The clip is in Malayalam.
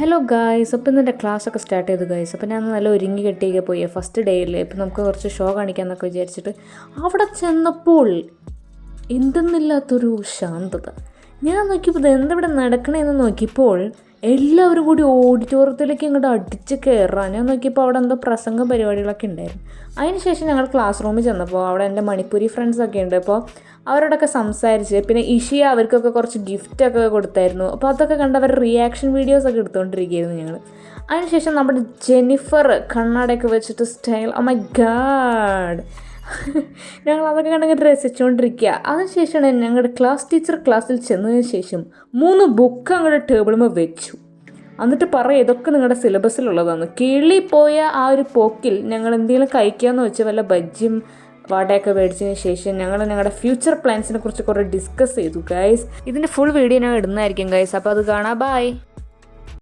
ഹലോ ഗായ്സ്, അപ്പോൾ ഇന്നെൻ്റെ ക്ലാസ്സൊക്കെ സ്റ്റാർട്ട് ചെയ്തു ഗായ്സ്. അപ്പോൾ ഞാൻ നല്ല ഒരുങ്ങി കെട്ടിയൊക്കെ പോയി ഫസ്റ്റ് ഡേയിൽ. ഇപ്പം നമുക്ക് കുറച്ച് ഷോ കാണിക്കാമെന്നൊക്കെ വിചാരിച്ചിട്ട് അവിടെ ചെന്നപ്പോൾ എന്തെന്നില്ലാത്തൊരു ശാന്തത. ഞാൻ നോക്കിയപ്പോൾ ഇത് എന്തിവിടെ നടക്കണേന്ന് നോക്കിയപ്പോൾ എല്ലാവരും കൂടി ഓഡിറ്റോറിയത്തിലേക്ക് ഇങ്ങോട്ട് അടിച്ച് കയറാൻ. ഞാൻ നോക്കിയപ്പോൾ അവിടെ എന്തോ പ്രസംഗ പരിപാടികളൊക്കെ ഉണ്ടായിരുന്നു. അതിനുശേഷം ഞങ്ങൾ ക്ലാസ് റൂമിൽ ചെന്നപ്പോൾ അവിടെ എൻ്റെ മണിപ്പൂരി ഫ്രണ്ട്സൊക്കെ ഉണ്ട്. അപ്പോൾ അവരോടൊക്കെ സംസാരിച്ച് പിന്നെ ഇഷിയ അവർക്കൊക്കെ കുറച്ച് ഗിഫ്റ്റൊക്കെ കൊടുത്തായിരുന്നു. അപ്പോൾ അതൊക്കെ കണ്ട് അവർ റിയാക്ഷൻ വീഡിയോസൊക്കെ എടുത്തുകൊണ്ടിരിക്കുകയായിരുന്നു ഞങ്ങൾ. അതിനുശേഷം നമ്മുടെ ജെന്നിഫർ കണ്ണാടയൊക്കെ വെച്ചിട്ട് സ്റ്റൈൽ, ഓ മൈ ഗാഡ്, ഞങ്ങൾ അതൊക്കെ കണ്ടങ്ങനെ രസിച്ചുകൊണ്ടിരിക്കുക. അതിനുശേഷമാണ് ഞങ്ങളുടെ ക്ലാസ് ടീച്ചർ ക്ലാസ്സിൽ ചെന്നതിന് ശേഷം 3 ബുക്ക് അങ്ങോട്ട് ടേബിളുമ്പോൾ വെച്ചു. എന്നിട്ട് പറയാം, ഇതൊക്കെ നിങ്ങളുടെ സിലബസിലുള്ളതാണ്. കിളിപ്പോയ ആ ഒരു പോക്കിൽ ഞങ്ങൾ എന്തെങ്കിലും കഴിക്കാമെന്ന് വെച്ചാൽ വല്ല ബജ്ജിയും വടയൊക്കെ മേടിച്ചതിന് ശേഷം ഞങ്ങൾ ഞങ്ങളുടെ ഫ്യൂച്ചർ പ്ലാൻസിനെ കുറിച്ച് കുറേ ഡിസ്കസ് ചെയ്തു ഗൈസ്. ഇതിൻ്റെ ഫുൾ വീഡിയോ ഞാൻ ഇടുന്നതായിരിക്കും ഗൈസ്. അപ്പോൾ അത് കാണാം. ബൈ.